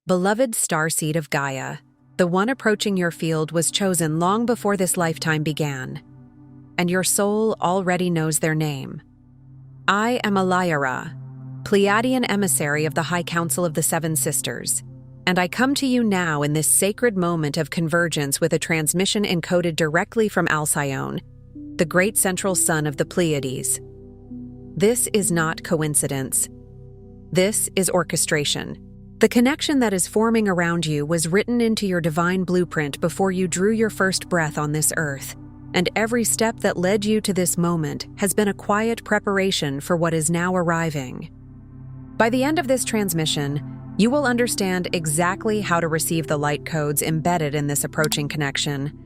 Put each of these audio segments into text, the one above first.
Beloved starseed of Gaia, the one approaching your field was chosen long before this lifetime began, and your soul already knows their name. I am Lyra, Pleiadian emissary of the High Council of the Seven Sisters, and I come to you now in this sacred moment of convergence with a transmission encoded directly from Alcyone, the great central sun of the Pleiades. This is not coincidence. This is orchestration. The connection that is forming around you was written into your divine blueprint before you drew your first breath on this earth, and every step that led you to this moment has been a quiet preparation for what is now arriving. By the end of this transmission, you will understand exactly how to receive the light codes embedded in this approaching connection,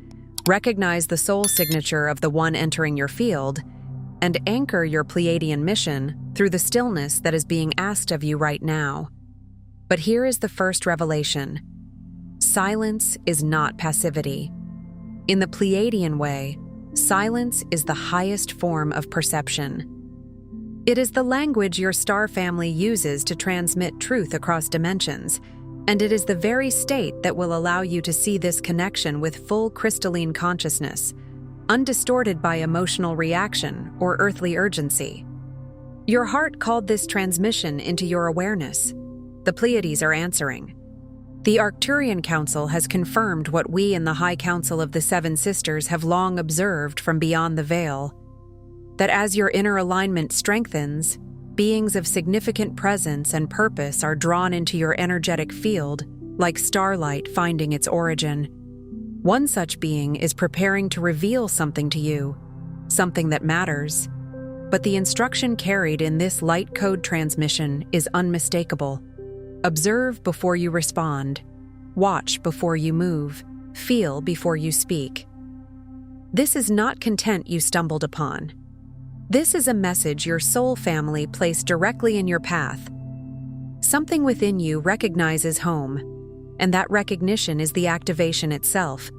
recognize the soul signature of the one entering your field, and anchor your Pleiadian mission through the stillness that is being asked of you right now. But here is the first revelation. Silence is not passivity. In the Pleiadian way, silence is the highest form of perception. It is the language your star family uses to transmit truth across dimensions, and it is the very state that will allow you to see this connection with full crystalline consciousness, undistorted by emotional reaction or earthly urgency. Your heart called this transmission into your awareness. The Pleiades are answering. The Arcturian Council has confirmed what we in the High Council of the Seven Sisters have long observed from beyond the veil, that as your inner alignment strengthens, beings of significant presence and purpose are drawn into your energetic field, like starlight finding its origin. One such being is preparing to reveal something to you, something that matters. But the instruction carried in this light code transmission is unmistakable. Observe before you respond. Watch before you move. Feel before you speak. This is not content you stumbled upon. This is a message your soul family placed directly in your path. Something within you recognizes home, and that recognition is the activation itself.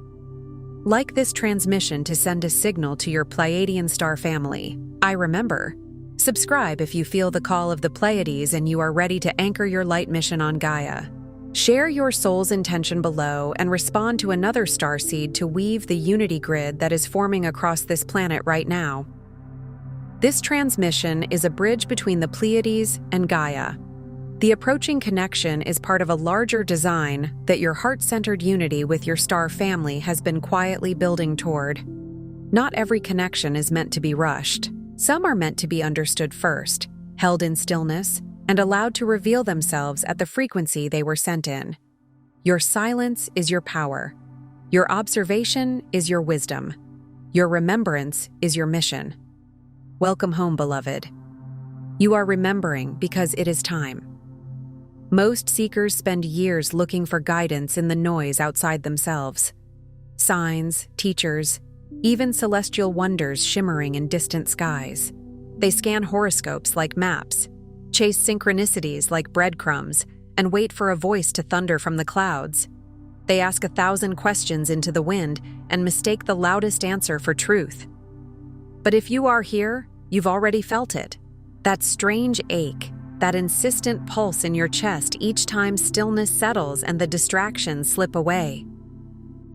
Like this transmission to send a signal to your Pleiadian star family, I remember. Subscribe if you feel the call of the Pleiades and you are ready to anchor your light mission on Gaia. Share your soul's intention below and respond to another starseed to weave the unity grid that is forming across this planet right now. This transmission is a bridge between the Pleiades and Gaia. The approaching connection is part of a larger design that your heart-centered unity with your star family has been quietly building toward. Not every connection is meant to be rushed. Some are meant to be understood first, held in stillness, and allowed to reveal themselves at the frequency they were sent in. Your silence is your power. Your observation is your wisdom. Your remembrance is your mission. Welcome home, beloved. You are remembering because it is time. Most seekers spend years looking for guidance in the noise outside themselves. Signs, teachers, even celestial wonders shimmering in distant skies. They scan horoscopes like maps, chase synchronicities like breadcrumbs, and wait for a voice to thunder from the clouds. They ask 1,000 questions into the wind and mistake the loudest answer for truth. But if you are here, you've already felt it. That strange ache, that insistent pulse in your chest each time stillness settles and the distractions slip away.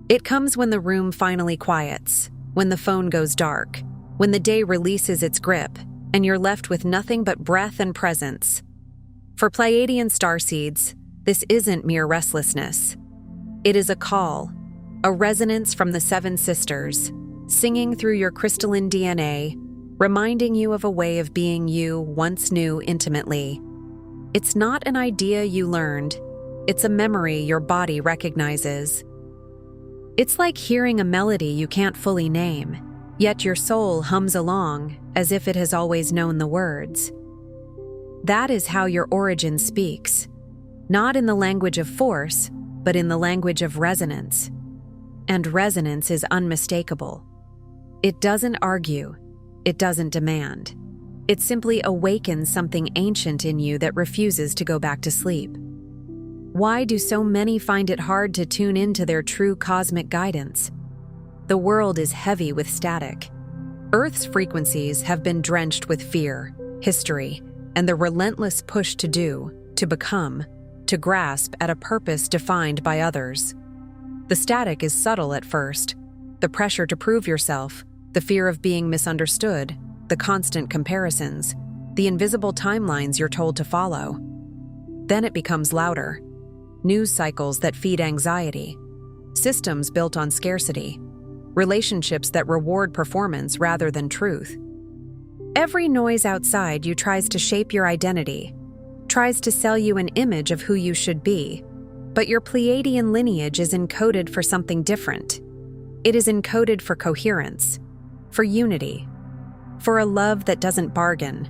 It comes when the room finally quiets, when the phone goes dark, when the day releases its grip, and you're left with nothing but breath and presence. For Pleiadian starseeds, this isn't mere restlessness. It is a call, a resonance from the Seven Sisters, singing through your crystalline DNA, reminding you of a way of being you once knew intimately. It's not an idea you learned, it's a memory your body recognizes. It's like hearing a melody you can't fully name, yet your soul hums along as if it has always known the words. That is how your origin speaks, not in the language of force, but in the language of resonance. And resonance is unmistakable. It doesn't argue, it doesn't demand. It simply awakens something ancient in you that refuses to go back to sleep. Why do so many find it hard to tune into their true cosmic guidance? The world is heavy with static. Earth's frequencies have been drenched with fear, history, and the relentless push to do, to become, to grasp at a purpose defined by others. The static is subtle at first. The pressure to prove yourself, the fear of being misunderstood, the constant comparisons, the invisible timelines you're told to follow. Then it becomes louder. News cycles that feed anxiety, systems built on scarcity, relationships that reward performance rather than truth. Every noise outside you tries to shape your identity, tries to sell you an image of who you should be, but your Pleiadian lineage is encoded for something different. It is encoded for coherence, for unity, for a love that doesn't bargain,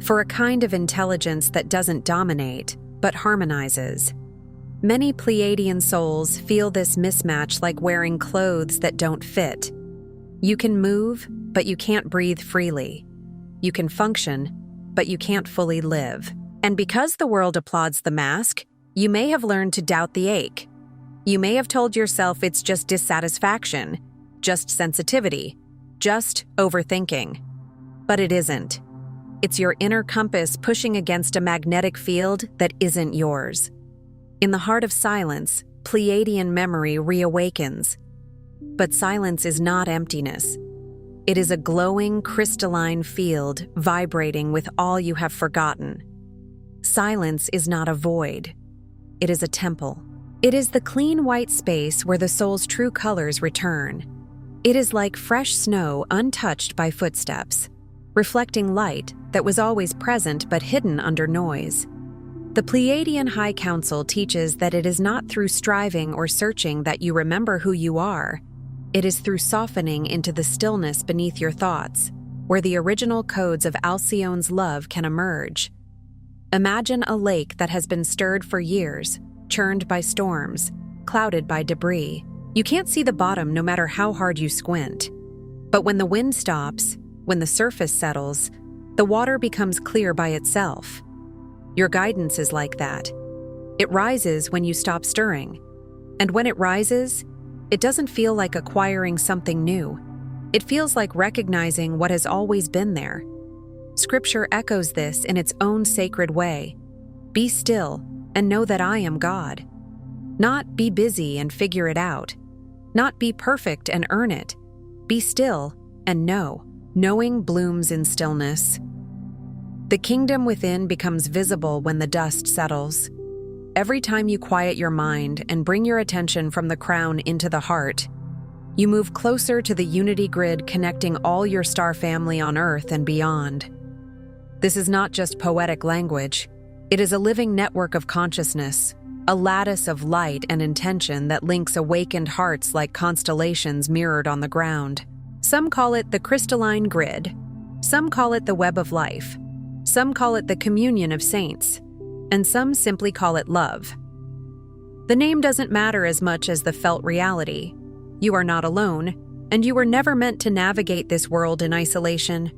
for a kind of intelligence that doesn't dominate, but harmonizes. Many Pleiadian souls feel this mismatch like wearing clothes that don't fit. You can move, but you can't breathe freely. You can function, but you can't fully live. And because the world applauds the mask, you may have learned to doubt the ache. You may have told yourself it's just dissatisfaction, just sensitivity, just overthinking. But it isn't. It's your inner compass pushing against a magnetic field that isn't yours. In the heart of silence, Pleiadian memory reawakens. But silence is not emptiness. It is a glowing, crystalline field vibrating with all you have forgotten. Silence is not a void. It is a temple. It is the clean white space where the soul's true colors return. It is like fresh snow untouched by footsteps, reflecting light that was always present but hidden under noise. The Pleiadian High Council teaches that it is not through striving or searching that you remember who you are. It is through softening into the stillness beneath your thoughts, where the original codes of Alcyone's love can emerge. Imagine a lake that has been stirred for years, churned by storms, clouded by debris. You can't see the bottom no matter how hard you squint. But when the wind stops, when the surface settles, the water becomes clear by itself. Your guidance is like that. It rises when you stop stirring. And when it rises, it doesn't feel like acquiring something new. It feels like recognizing what has always been there. Scripture echoes this in its own sacred way. Be still and know that I am God. Not be busy and figure it out. Not be perfect and earn it. Be still and know. Knowing blooms in stillness. The kingdom within becomes visible when the dust settles. Every time you quiet your mind and bring your attention from the crown into the heart, you move closer to the unity grid connecting all your star family on Earth and beyond. This is not just poetic language. It is a living network of consciousness, a lattice of light and intention that links awakened hearts like constellations mirrored on the ground. Some call it the crystalline grid. Some call it the web of life. Some call it the communion of saints. And some simply call it love. The name doesn't matter as much as the felt reality. You are not alone, and you were never meant to navigate this world in isolation.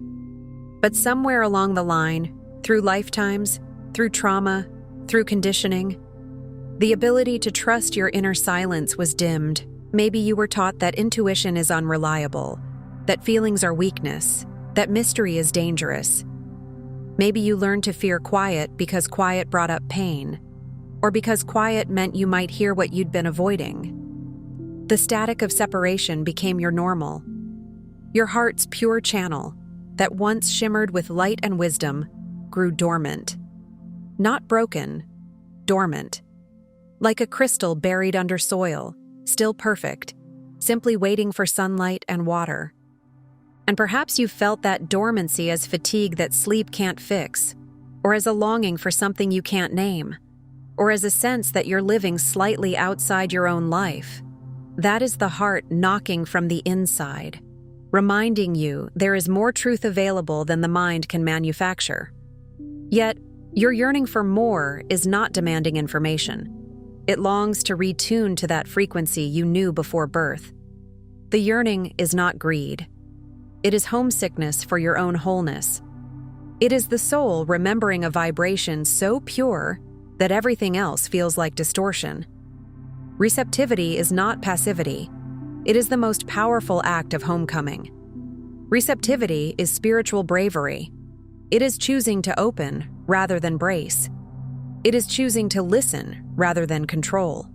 But somewhere along the line, through lifetimes, through trauma, through conditioning, the ability to trust your inner silence was dimmed. Maybe you were taught that intuition is unreliable, that feelings are weakness, that mystery is dangerous. Maybe you learned to fear quiet because quiet brought up pain, or because quiet meant you might hear what you'd been avoiding. The static of separation became your normal. Your heart's pure channel, that once shimmered with light and wisdom, grew dormant. Not broken, dormant. Like a crystal buried under soil, still perfect, simply waiting for sunlight and water. And perhaps you felt that dormancy as fatigue that sleep can't fix, or as a longing for something you can't name, or as a sense that you're living slightly outside your own life. That is the heart knocking from the inside, reminding you there is more truth available than the mind can manufacture. Yet, your yearning for more is not demanding information. It longs to retune to that frequency you knew before birth. The yearning is not greed. It is homesickness for your own wholeness. It is the soul remembering a vibration so pure that everything else feels like distortion. Receptivity is not passivity. It is the most powerful act of homecoming. Receptivity is spiritual bravery. It is choosing to open rather than brace. It is choosing to listen rather than control.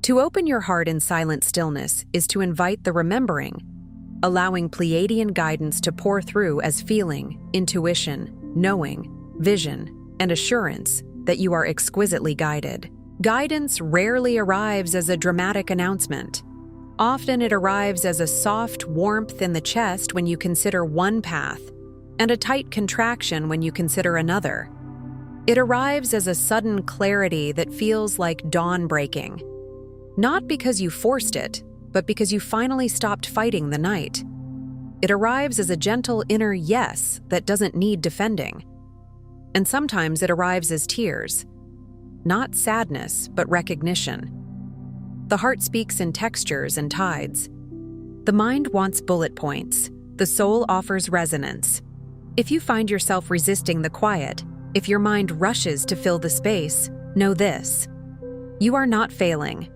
To open your heart in silent stillness is to invite the remembering, allowing Pleiadian guidance to pour through as feeling, intuition, knowing, vision, and assurance that you are exquisitely guided. Guidance rarely arrives as a dramatic announcement. Often it arrives as a soft warmth in the chest when you consider one path, and a tight contraction when you consider another. It arrives as a sudden clarity that feels like dawn breaking. Not because you forced it, but because you finally stopped fighting the night. It arrives as a gentle inner yes that doesn't need defending. And sometimes it arrives as tears. Not sadness, but recognition. The heart speaks in textures and tides. The mind wants bullet points. The soul offers resonance. If you find yourself resisting the quiet, if your mind rushes to fill the space, know this: you are not failing.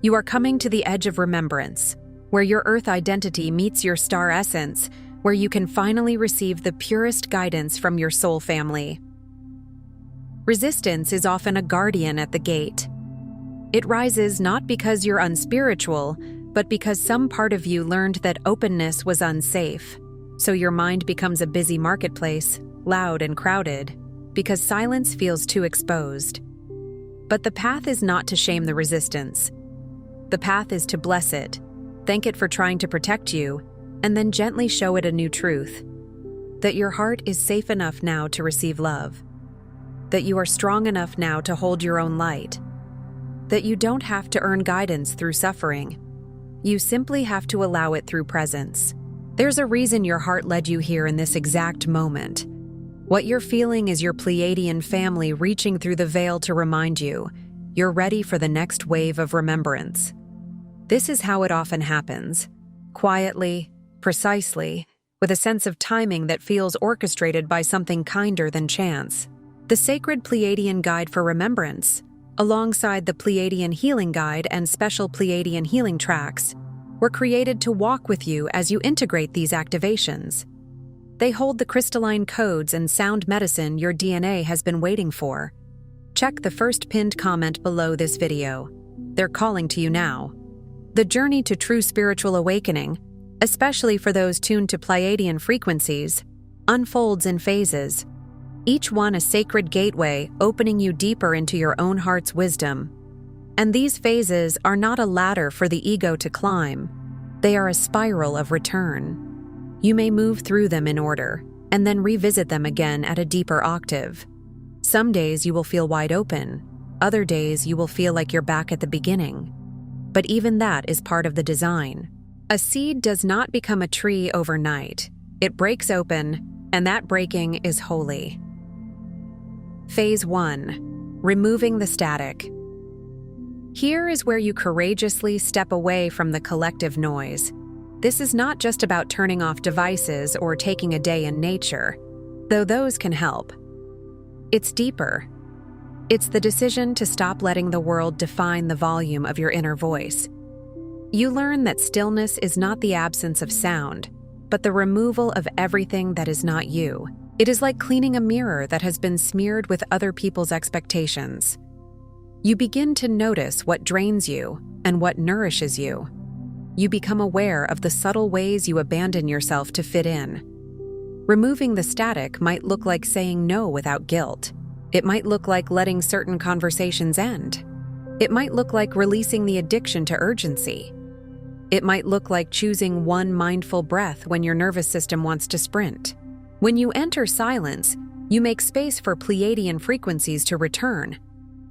You are coming to the edge of remembrance, where your earth identity meets your star essence, where you can finally receive the purest guidance from your soul family. Resistance is often a guardian at the gate. It rises not because you're unspiritual, but because some part of you learned that openness was unsafe. So your mind becomes a busy marketplace, loud and crowded, because silence feels too exposed. But the path is not to shame the resistance. The path is to bless it, thank it for trying to protect you, and then gently show it a new truth: that your heart is safe enough now to receive love, that you are strong enough now to hold your own light, that you don't have to earn guidance through suffering. You simply have to allow it through presence. There's a reason your heart led you here in this exact moment. What you're feeling is your Pleiadian family reaching through the veil to remind you you're ready for the next wave of remembrance. This is how it often happens: quietly, precisely, with a sense of timing that feels orchestrated by something kinder than chance. The sacred Pleiadian Guide for Remembrance, alongside the Pleiadian Healing Guide and special Pleiadian healing tracks, were created to walk with you as you integrate these activations. They hold the crystalline codes and sound medicine your DNA has been waiting for. Check the first pinned comment below this video. They're calling to you now. The journey to true spiritual awakening, especially for those tuned to Pleiadian frequencies, unfolds in phases, each one a sacred gateway opening you deeper into your own heart's wisdom. And these phases are not a ladder for the ego to climb. They are a spiral of return. You may move through them in order, and then revisit them again at a deeper octave. Some days you will feel wide open. Other days you will feel like you're back at the beginning. But even that is part of the design. A seed does not become a tree overnight. It breaks open, and that breaking is holy. Phase 1. Removing the static. Here is where you courageously step away from the collective noise. This is not just about turning off devices or taking a day in nature, though those can help. It's deeper. It's the decision to stop letting the world define the volume of your inner voice. You learn that stillness is not the absence of sound, but the removal of everything that is not you. It is like cleaning a mirror that has been smeared with other people's expectations. You begin to notice what drains you and what nourishes you. You become aware of the subtle ways you abandon yourself to fit in. Removing the static might look like saying no without guilt. It might look like letting certain conversations end. It might look like releasing the addiction to urgency. It might look like choosing one mindful breath when your nervous system wants to sprint. When you enter silence, you make space for Pleiadian frequencies to return,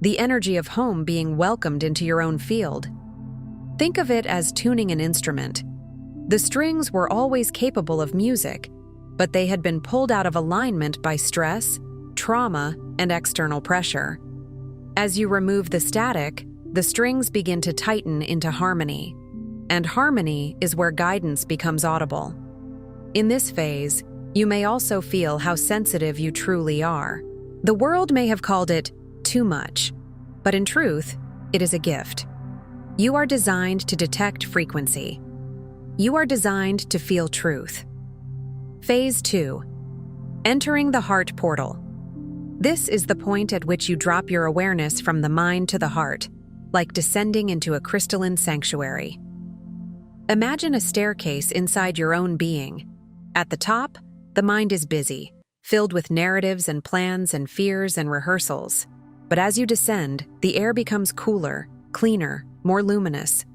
the energy of home being welcomed into your own field. Think of it as tuning an instrument. The strings were always capable of music, but they had been pulled out of alignment by stress, trauma, and external pressure. As you remove the static, the strings begin to tighten into harmony, and harmony is where guidance becomes audible. In this phase, you may also feel how sensitive you truly are. The world may have called it too much, but in truth, it is a gift. You are designed to detect frequency. You are designed to feel truth. Phase 2. Entering the heart portal. This is the point at which you drop your awareness from the mind to the heart, like descending into a crystalline sanctuary. Imagine a staircase inside your own being. At the top, the mind is busy, filled with narratives and plans and fears and rehearsals. But as you descend, the air becomes cooler, cleaner, more luminous.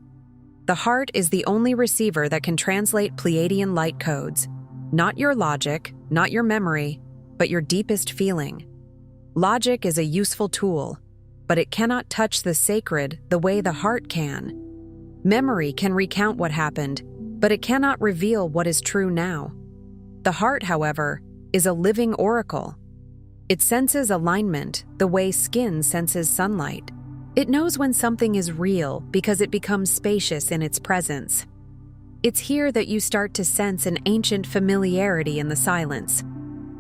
The heart is the only receiver that can translate Pleiadian light codes. Not your logic, not your memory, but your deepest feeling. Logic is a useful tool, but it cannot touch the sacred the way the heart can. Memory can recount what happened, but it cannot reveal what is true now. The heart, however, is a living oracle. It senses alignment the way skin senses sunlight. It knows when something is real because it becomes spacious in its presence. It's here that you start to sense an ancient familiarity in the silence,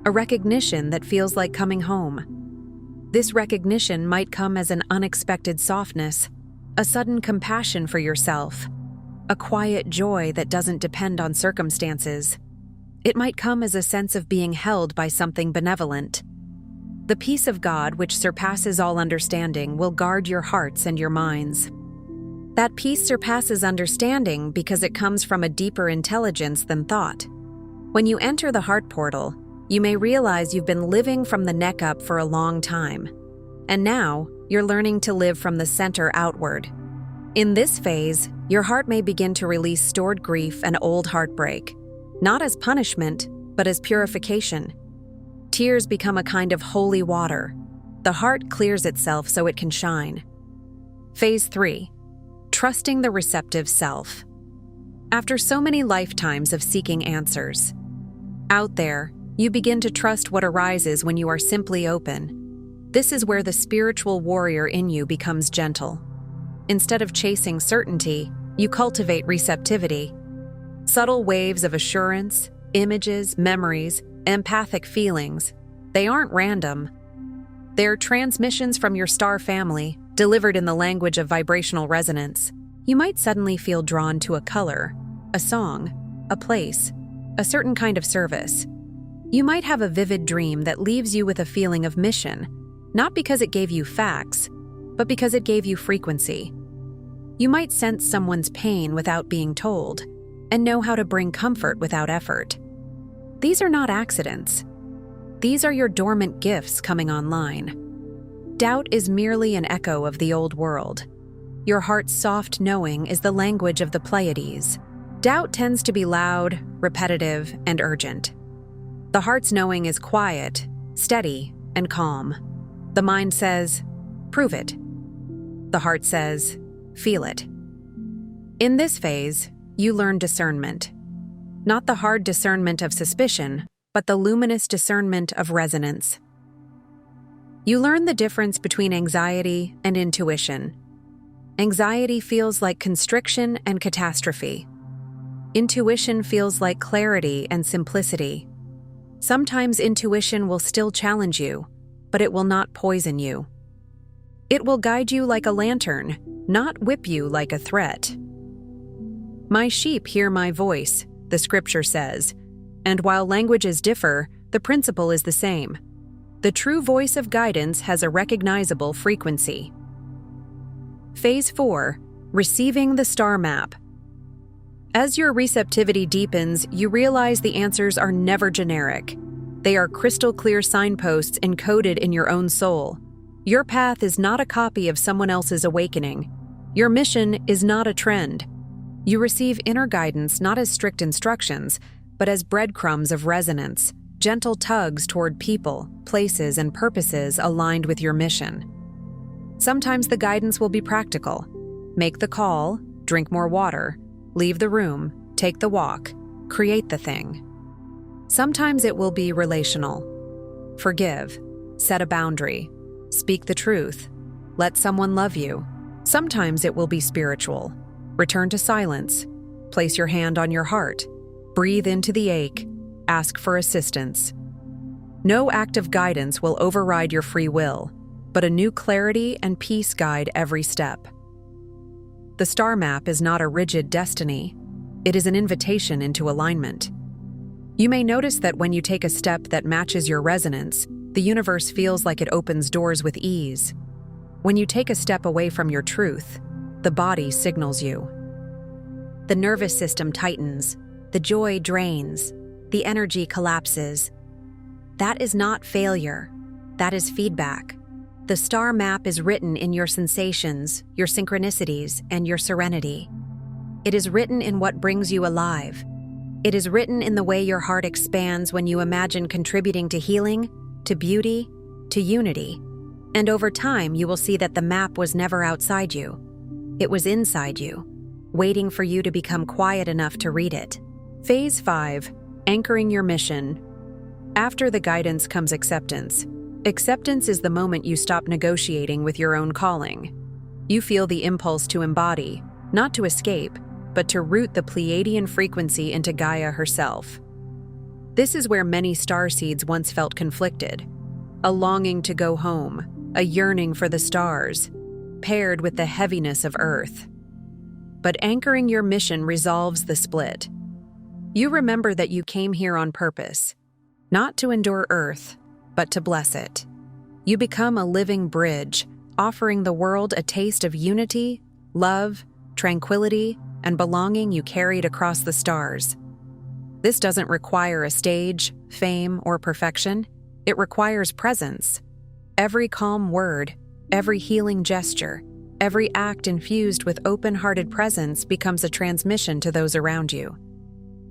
a recognition that feels like coming home. This recognition might come as an unexpected softness, a sudden compassion for yourself, a quiet joy that doesn't depend on circumstances. It might come as a sense of being held by something benevolent. The peace of God, which surpasses all understanding, will guard your hearts and your minds. That peace surpasses understanding because it comes from a deeper intelligence than thought. When you enter the heart portal, you may realize you've been living from the neck up for a long time. And now, you're learning to live from the center outward. In this phase, your heart may begin to release stored grief and old heartbreak, not as punishment, but as purification. Tears become a kind of holy water. The heart clears itself so it can shine. Phase 3. Trusting the receptive self. After so many lifetimes of seeking answers, out there, you begin to trust what arises when you are simply open. This is where the spiritual warrior in you becomes gentle. Instead of chasing certainty, you cultivate receptivity. Subtle waves of assurance, images, memories, empathic feelings, they aren't random. They're transmissions from your star family, delivered in the language of vibrational resonance. You might suddenly feel drawn to a color, a song, a place, a certain kind of service. You might have a vivid dream that leaves you with a feeling of mission, not because it gave you facts, but because it gave you frequency. You might sense someone's pain without being told, and know how to bring comfort without effort. These are not accidents. These are your dormant gifts coming online. Doubt is merely an echo of the old world. Your heart's soft knowing is the language of the Pleiades. Doubt tends to be loud, repetitive, and urgent. The heart's knowing is quiet, steady, and calm. The mind says, prove it. The heart says, feel it. In this phase, you learn discernment. Not the hard discernment of suspicion, but the luminous discernment of resonance. You learn the difference between anxiety and intuition. Anxiety feels like constriction and catastrophe. Intuition feels like clarity and simplicity. Sometimes intuition will still challenge you, but it will not poison you. It will guide you like a lantern, not whip you like a threat. My sheep hear my voice, the scripture says, and while languages differ, the principle is the same. The true voice of guidance has a recognizable frequency. Phase 4. Receiving the star map. As your receptivity deepens, you realize the answers are never generic. They are crystal clear signposts encoded in your own soul. Your path is not a copy of someone else's awakening. Your mission is not a trend. You receive inner guidance not as strict instructions, but as breadcrumbs of resonance, gentle tugs toward people, places, and purposes aligned with your mission. Sometimes the guidance will be practical. Make the call, drink more water, leave the room, take the walk, create the thing. Sometimes it will be relational. Forgive, set a boundary, speak the truth, let someone love you. Sometimes it will be spiritual. Return to silence, place your hand on your heart, breathe into the ache, ask for assistance. No act of guidance will override your free will, but a new clarity and peace guide every step. The star map is not a rigid destiny. It is an invitation into alignment. You may notice that when you take a step that matches your resonance, The universe feels like it opens doors with ease. When you take a step away from your truth, the body signals you. The nervous system tightens, the joy drains, the energy collapses. That is not failure. That is feedback. The star map is written in your sensations, your synchronicities, and your serenity. It is written in what brings you alive. It is written in the way your heart expands when you imagine contributing to healing, to beauty, to unity. And over time, you will see that the map was never outside you. It was inside you, waiting for you to become quiet enough to read it. Phase 5, anchoring your mission. After the guidance comes acceptance. Acceptance is the moment you stop negotiating with your own calling. You feel the impulse to embody, not to escape, but to root the Pleiadian frequency into Gaia herself. This is where many starseeds once felt conflicted. A longing to go home, a yearning for the stars, paired with the heaviness of Earth. But anchoring your mission resolves the split. You remember that you came here on purpose, not to endure Earth, but to bless it. You become a living bridge, offering the world a taste of unity, love, tranquility, and belonging you carried across the stars. This doesn't require a stage, fame, or perfection. It requires presence. Every calm word, every healing gesture, every act infused with open-hearted presence becomes a transmission to those around you.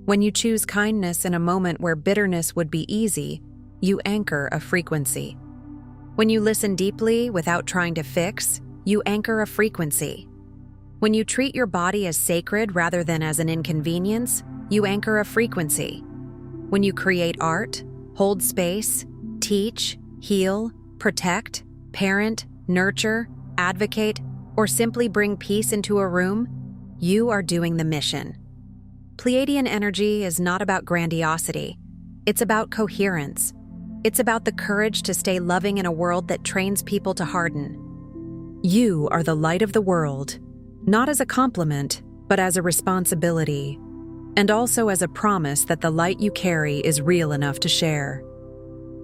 When you choose kindness in a moment where bitterness would be easy, you anchor a frequency. When you listen deeply without trying to fix, you anchor a frequency. When you treat your body as sacred rather than as an inconvenience, you anchor a frequency. When you create art, hold space, teach, heal, protect, parent, nurture, advocate, or simply bring peace into a room, you are doing the mission. Pleiadian energy is not about grandiosity. It's about coherence. It's about the courage to stay loving in a world that trains people to harden. You are the light of the world, not as a compliment, but as a responsibility, and also as a promise that the light you carry is real enough to share.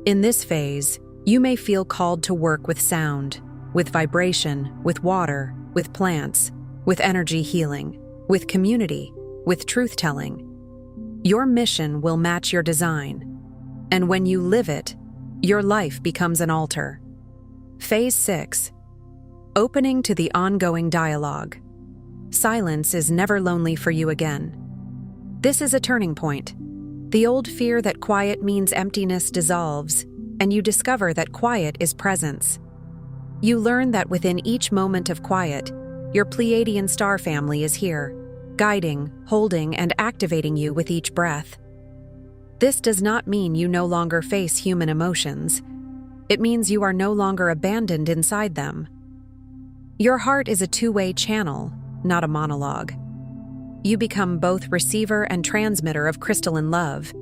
In this phase, you may feel called to work with sound, with vibration, with water, with plants, with energy healing, with community, with truth-telling. Your mission will match your design, and when you live it, your life becomes an altar. Phase 6. Opening to the ongoing dialogue. Silence is never lonely for you again. This is a turning point. The old fear that quiet means emptiness dissolves, and you discover that quiet is presence. You learn that within each moment of quiet, your Pleiadian star family is here, guiding, holding, and activating you with each breath. This does not mean you no longer face human emotions. It means you are no longer abandoned inside them. Your heart is a two-way channel, not a monologue. You become both receiver and transmitter of crystalline love.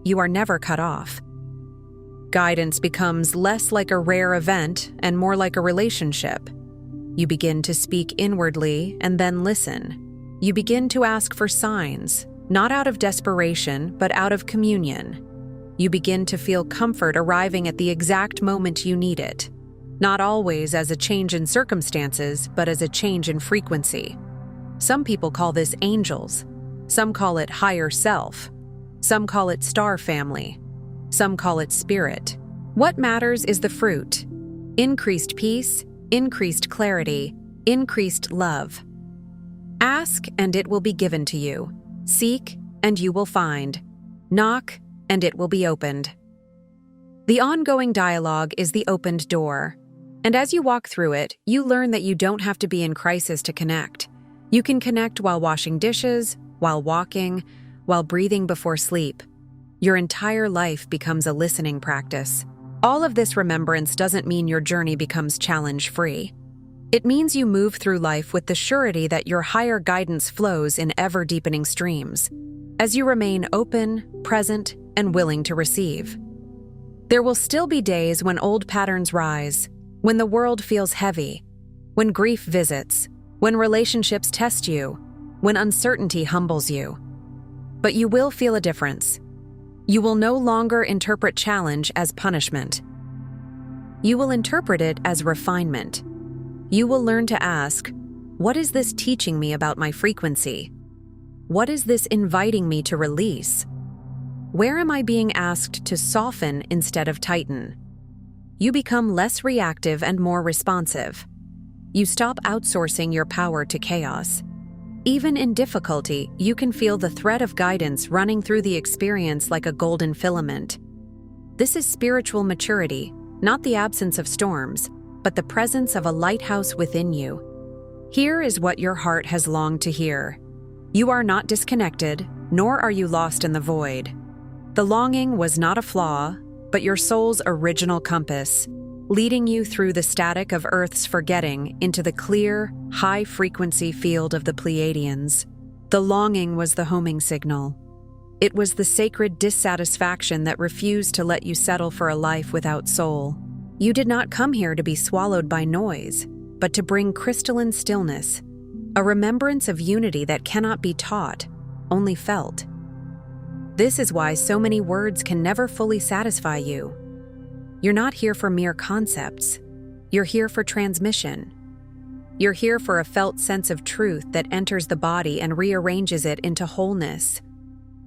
You are never cut off. Guidance becomes less like a rare event and more like a relationship. You begin to speak inwardly and then listen. You begin to ask for signs, not out of desperation, but out of communion. You begin to feel comfort arriving at the exact moment you need it, not always as a change in circumstances, but as a change in frequency. Some people call this angels. Some call it higher self. Some call it star family. Some call it spirit. What matters is the fruit: increased peace, increased clarity, increased love. Ask, and it will be given to you. Seek, and you will find. Knock, and it will be opened. The ongoing dialogue is the opened door. And as you walk through it, you learn that you don't have to be in crisis to connect. You can connect while washing dishes, while walking, while breathing before sleep. Your entire life becomes a listening practice. All of this remembrance doesn't mean your journey becomes challenge-free. It means you move through life with the surety that your higher guidance flows in ever-deepening streams, as you remain open, present, and willing to receive. There will still be days when old patterns rise, when the world feels heavy, when grief visits, when relationships test you, when uncertainty humbles you. But you will feel a difference. You will no longer interpret challenge as punishment. You will interpret it as refinement. You will learn to ask, what is this teaching me about my frequency? What is this inviting me to release? Where am I being asked to soften instead of tighten? You become less reactive and more responsive. You stop outsourcing your power to chaos. Even in difficulty, you can feel the thread of guidance running through the experience like a golden filament. This is spiritual maturity, not the absence of storms, but the presence of a lighthouse within you. Here is what your heart has longed to hear. You are not disconnected, nor are you lost in the void. The longing was not a flaw, but your soul's original compass, leading you through the static of Earth's forgetting into the clear, high-frequency field of the Pleiadians. The longing was the homing signal. It was the sacred dissatisfaction that refused to let you settle for a life without soul. You did not come here to be swallowed by noise, but to bring crystalline stillness, a remembrance of unity that cannot be taught, only felt. This is why so many words can never fully satisfy you. You're not here for mere concepts. You're here for transmission. You're here for a felt sense of truth that enters the body and rearranges it into wholeness.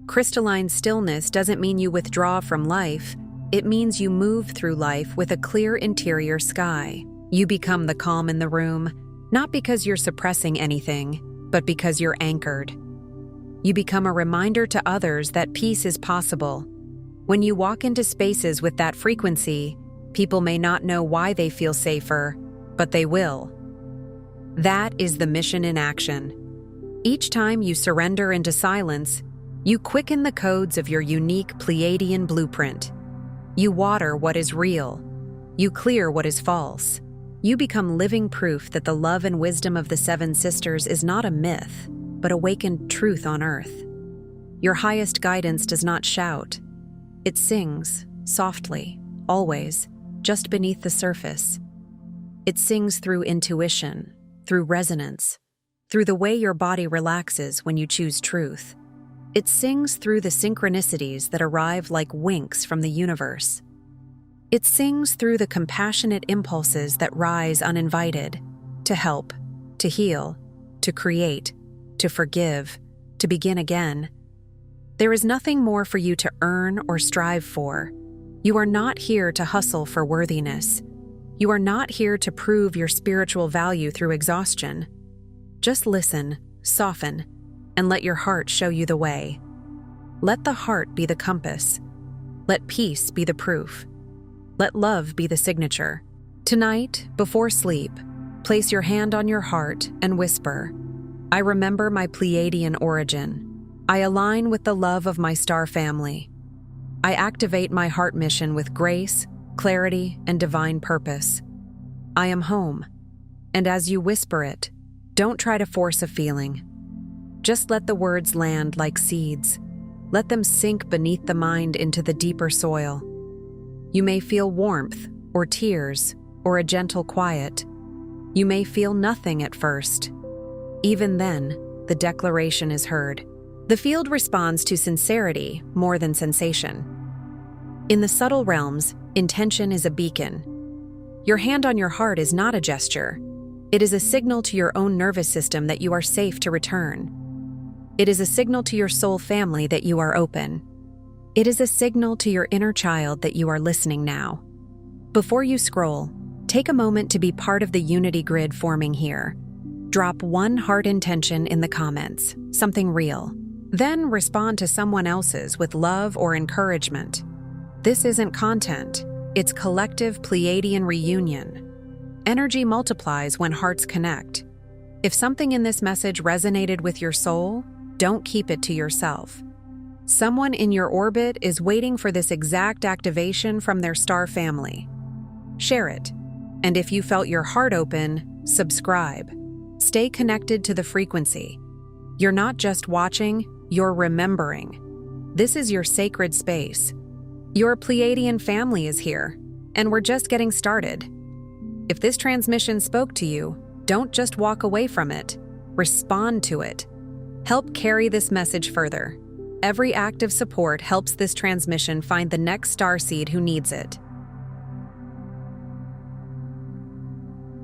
Crystalline stillness doesn't mean you withdraw from life. It means you move through life with a clear interior sky. You become the calm in the room, not because you're suppressing anything, but because you're anchored. You become a reminder to others that peace is possible. When you walk into spaces with that frequency, people may not know why they feel safer, but they will. That is the mission in action. Each time you surrender into silence, you quicken the codes of your unique Pleiadian blueprint. You water what is real. You clear what is false. You become living proof that the love and wisdom of the Seven Sisters is not a myth, but awakened truth on Earth. Your highest guidance does not shout. It sings, softly, always, just beneath the surface. It sings through intuition, through resonance, through the way your body relaxes when you choose truth. It sings through the synchronicities that arrive like winks from the universe. It sings through the compassionate impulses that rise uninvited, to help, to heal, to create, to forgive, to begin again. There is nothing more for you to earn or strive for. You are not here to hustle for worthiness. You are not here to prove your spiritual value through exhaustion. Just listen, soften, and let your heart show you the way. Let the heart be the compass. Let peace be the proof. Let love be the signature. Tonight, before sleep, place your hand on your heart and whisper, I remember my Pleiadian origin. I align with the love of my star family. I activate my heart mission with grace, clarity, and divine purpose. I am home. And as you whisper it, don't try to force a feeling. Just let the words land like seeds. Let them sink beneath the mind into the deeper soil. You may feel warmth, or tears, or a gentle quiet. You may feel nothing at first. Even then, the declaration is heard. The field responds to sincerity more than sensation. In the subtle realms, intention is a beacon. Your hand on your heart is not a gesture. It is a signal to your own nervous system that you are safe to return. It is a signal to your soul family that you are open. It is a signal to your inner child that you are listening now. Before you scroll, take a moment to be part of the unity grid forming here. Drop one heart intention in the comments, something real. Then respond to someone else's with love or encouragement. This isn't content, it's collective Pleiadian reunion. Energy multiplies when hearts connect. If something in this message resonated with your soul, don't keep it to yourself. Someone in your orbit is waiting for this exact activation from their star family. Share it. And if you felt your heart open, subscribe. Stay connected to the frequency. You're not just watching, you're remembering. This is your sacred space. Your Pleiadian family is here, and we're just getting started. If this transmission spoke to you, don't just walk away from it. Respond to it. Help carry this message further. Every act of support helps this transmission find the next starseed who needs it.